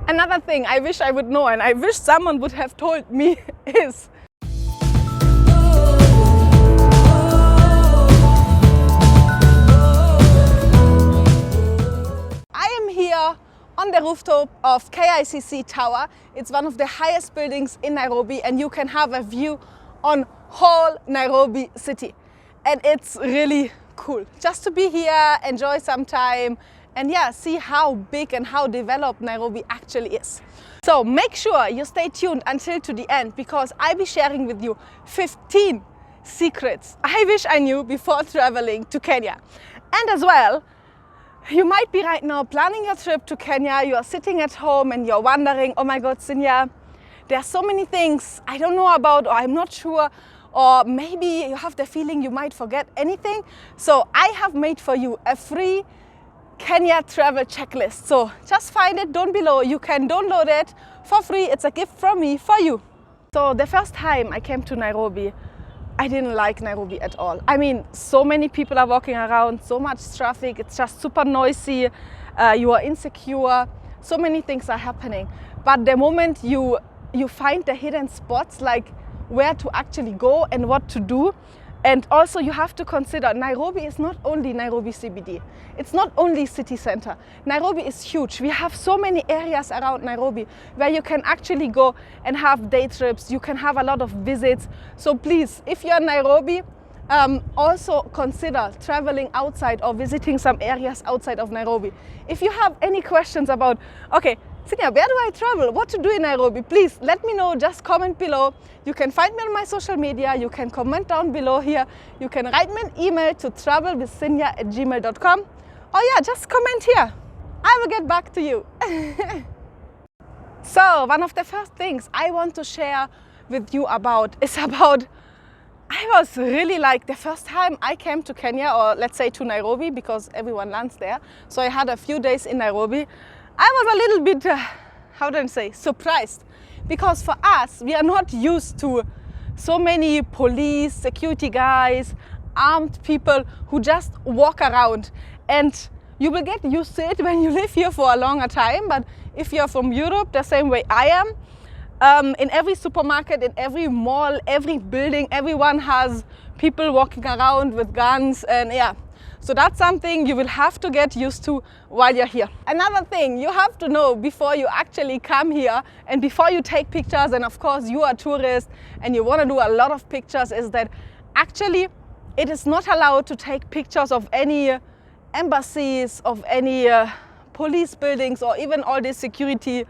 Another thing I wish I would know, and I wish someone would have told me, is I am here on the rooftop of KICC Tower. It's one of the highest buildings in Nairobi, and you can have a view on whole Nairobi city. And it's really cool just to be here, enjoy some time, and yeah, see how big and how developed Nairobi actually is. So make sure you stay tuned until to the end, because I'll be sharing with you 15 secrets I wish I knew before traveling to Kenya. And as well, you might be right now planning your trip to Kenya, you are sitting at home and you're wondering, oh my God, Sinja, there are so many things I don't know about, or I'm not sure, or maybe you have the feeling you might forget anything. So I have made for you a free Kenya travel checklist. So just find it down below. You can download it for free. It's a gift from me for you. So the first time I came to Nairobi, I didn't like Nairobi at all. I mean, so many people are walking around, so much traffic, it's just super noisy, you are insecure, so many things are happening. But the moment you find the hidden spots, like where to actually go and what to do, and also you have to consider Nairobi is not only Nairobi CBD, it's not only city center. Nairobi is huge. We have so many areas around Nairobi where you can actually go and have day trips, you can have a lot of visits. So please, if you're in Nairobi, also consider traveling outside or visiting some areas outside of Nairobi. If you have any questions about, okay, Sinja, where do I travel? What to do in Nairobi? Please let me know, just comment below. You can find me on my social media, you can comment down below here, you can write me an email to travelwithsinja@gmail.com, or yeah, just comment here. I will get back to you. So one of the first things I want to share with you is about I was really like the first time I came to Kenya, or let's say to Nairobi, because everyone lands there. So I had a few days in Nairobi. I was a little bit, how do I say, surprised, because for us, we are not used to so many police, security guys, armed people who just walk around. And you will get used to it when you live here for a longer time. But if you're from Europe, the same way I am, in every supermarket, in every mall, every building, everyone has people walking around with guns, and yeah. So that's something you will have to get used to while you're here. Another thing you have to know before you actually come here and before you take pictures, and of course you are a tourist and you want to do a lot of pictures, is that actually it is not allowed to take pictures of any embassies, of any police buildings, or even all the security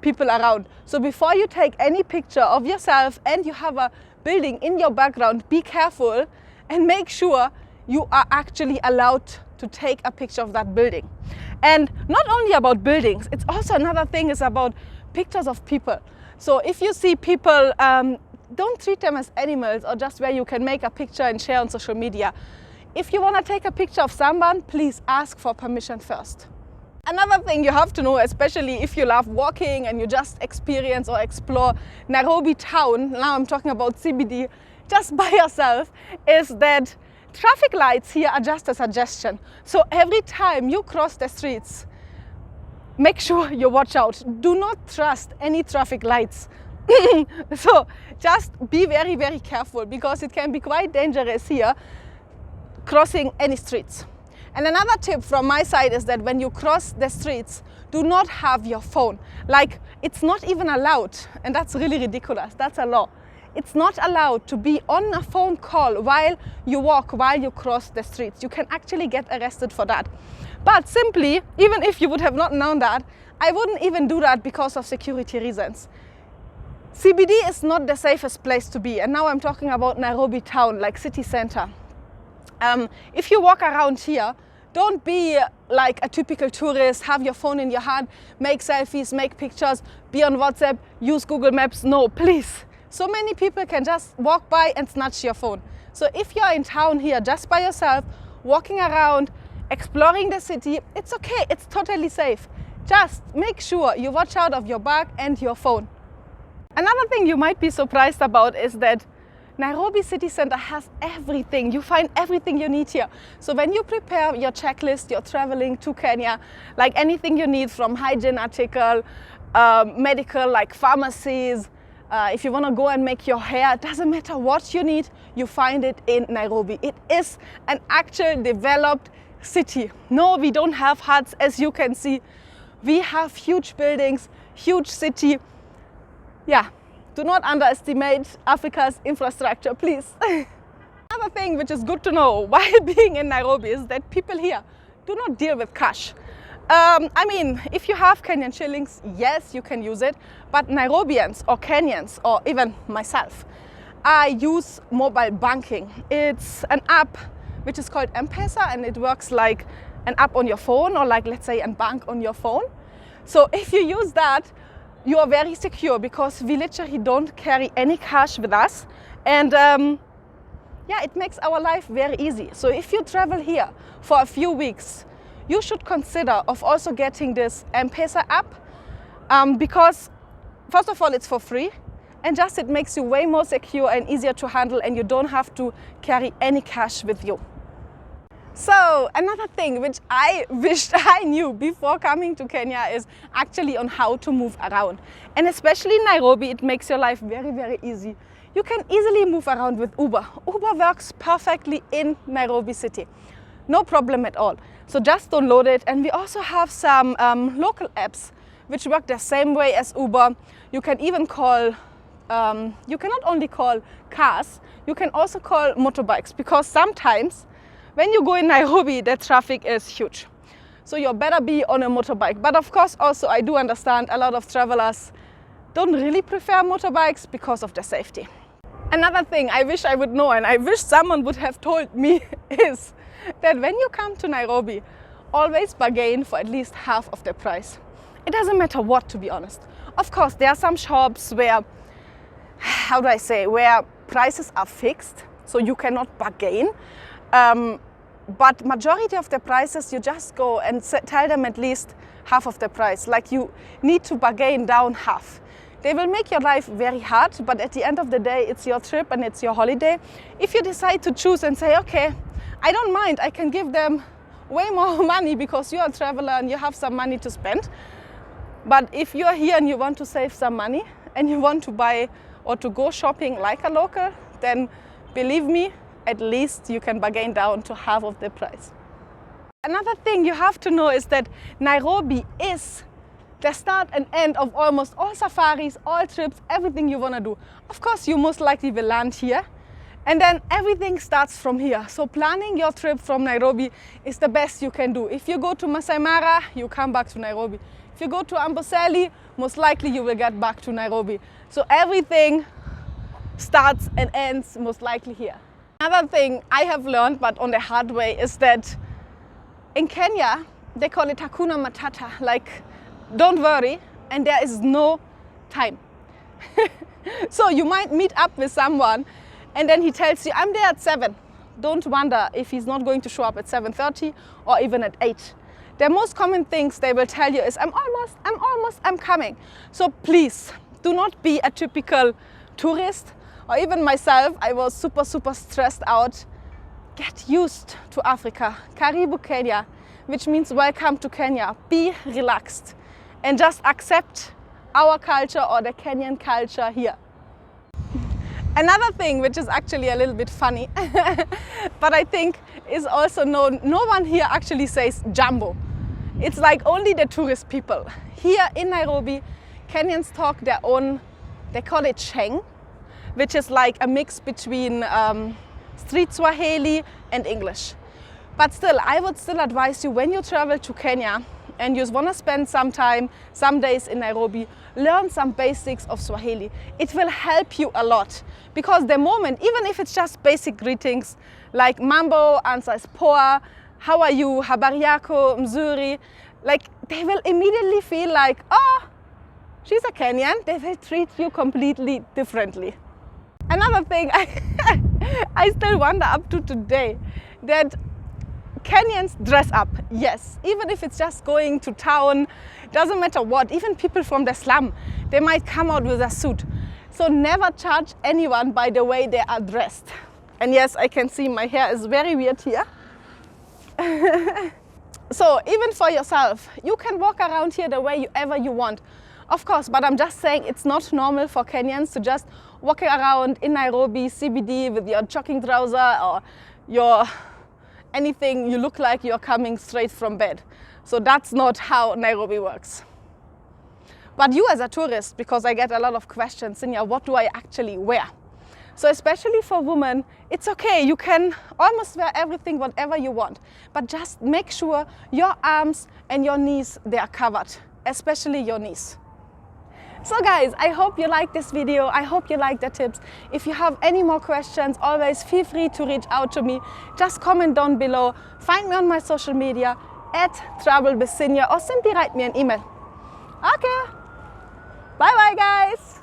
people around. So before you take any picture of yourself and you have a building in your background, be careful and make sure you are actually allowed to take a picture of that building. And not only about buildings, it's also another thing is about pictures of people. So if you see people, don't treat them as animals or just where you can make a picture and share on social media. If you want to take a picture of someone, please ask for permission first. Another thing you have to know, especially if you love walking and you just experience or explore Nairobi town, now I'm talking about CBD, just by yourself, is that traffic lights here are just a suggestion. So every time you cross the streets, make sure you watch out. Do not trust any traffic lights. So just be very, very careful, because it can be quite dangerous here crossing any streets. And another tip from my side is that when you cross the streets, do not have your phone. Like, it's not even allowed, and that's really ridiculous, that's a law. It's not allowed to be on a phone call while you walk, while you cross the streets. You can actually get arrested for that. But simply, even if you would have not known that, I wouldn't even do that because of security reasons. CBD is not the safest place to be, and now I'm talking about Nairobi town, like city center. If you walk around here, don't be like a typical tourist, have your phone in your hand, make selfies, make pictures, be on WhatsApp, use Google Maps. No, please. So many people can just walk by and snatch your phone. So if you're in town here just by yourself, walking around, exploring the city, it's okay, it's totally safe. Just make sure you watch out of your bag and your phone. Another thing you might be surprised about is that Nairobi city center has everything. You find everything you need here. So when you prepare your checklist, you're traveling to Kenya, like anything you need from hygiene article, medical like pharmacies. If you want to go and make your hair, it doesn't matter what you need, you find it in Nairobi. It is an actual developed city. No, we don't have huts, as you can see. We have huge buildings, huge city. Yeah, do not underestimate Africa's infrastructure, please. Another thing which is good to know while being in Nairobi is that people here do not deal with cash. I mean, if you have Kenyan shillings, yes, you can use it, but Nairobians or Kenyans, or even myself, I use mobile banking. It's an app which is called M-PESA, and it works like an app on your phone, or like, let's say, a bank on your phone. So if you use that, you are very secure, because we literally don't carry any cash with us. And yeah, it makes our life very easy. So if you travel here for a few weeks, you should consider of also getting this M-PESA app, because first of all, it's for free, and just it makes you way more secure and easier to handle, and you don't have to carry any cash with you. So another thing which I wished I knew before coming to Kenya is actually on how to move around. And especially in Nairobi, it makes your life very, very easy. You can easily move around with Uber. Uber works perfectly in Nairobi city. No problem at all. So just download it. And we also have some local apps which work the same way as Uber. You can even call, you can not only call cars, you can also call motorbikes, because sometimes when you go in Nairobi, the traffic is huge. So you better be on a motorbike. But of course, also I do understand a lot of travelers don't really prefer motorbikes because of the safety. Another thing I wish I would know, and I wish someone would have told me, is that when you come to Nairobi, always bargain for at least half of the price. It doesn't matter what, to be honest. Of course, there are some shops where, how do I say, where prices are fixed, so you cannot bargain. But majority of the prices, you just go and tell them at least half of the price. Like, you need to bargain down half. They will make your life very hard, but at the end of the day, it's your trip and it's your holiday. If you decide to choose and say, okay, I don't mind, I can give them way more money because you're a traveler and you have some money to spend. But if you're here and you want to save some money and you want to buy or to go shopping like a local, then believe me, at least you can bargain down to half of the price. Another thing you have to know is that Nairobi is the start and end of almost all safaris, all trips, everything you want to do. Of course, you most likely will land here, and then everything starts from here. So planning your trip from Nairobi is the best you can do. If you go to Masai Mara, you come back to Nairobi. If you go to Amboseli, most likely you will get back to Nairobi. So everything starts and ends most likely here. Another thing I have learned, but on the hard way, is that in Kenya, they call it Hakuna Matata, like, don't worry, and there is no time. So you might meet up with someone, and then he tells you, I'm there at 7. Don't wonder if he's not going to show up at 7:30 or even at 8. The most common things they will tell you is, I'm coming. So please, do not be a typical tourist. Or even myself, I was super stressed out. Get used to Africa. Karibu Kenya, which means welcome to Kenya. Be relaxed and just accept our culture, or the Kenyan culture here. Another thing which is actually a little bit funny, but I think is also known, no one here actually says jumbo. It's like only the tourist people. Here in Nairobi, Kenyans talk their own, they call it Sheng, which is like a mix between street Swahili and English. But still, I would still advise you, when you travel to Kenya and you want to spend some time, some days in Nairobi, learn some basics of Swahili. It will help you a lot, because the moment, even if it's just basic greetings like mambo, answer is poa, how are you, habari yako, mzuri, like, they will immediately feel like, oh, she's a Kenyan. They will treat you completely differently. Another thing I still wonder up to today, that Kenyans dress up, yes, even if it's just going to town, doesn't matter what, even people from the slum, they might come out with a suit. So never judge anyone by the way they are dressed. And yes, I can see my hair is very weird here. So even for yourself, you can walk around here the way ever you want. Of course, but I'm just saying it's not normal for Kenyans to just walk around in Nairobi CBD with your jogging trouser or your anything. You look like you're coming straight from bed. So that's not how Nairobi works. But you as a tourist, because I get a lot of questions, Sinja, what do I actually wear? So especially for women, it's okay. You can almost wear everything, whatever you want, but just make sure your arms and your knees, they are covered, especially your knees. So guys, I hope you liked this video. I hope you liked the tips. If you have any more questions, always feel free to reach out to me. Just comment down below. Find me on my social media @travelwithsinja or simply write me an email. Okay, bye bye guys.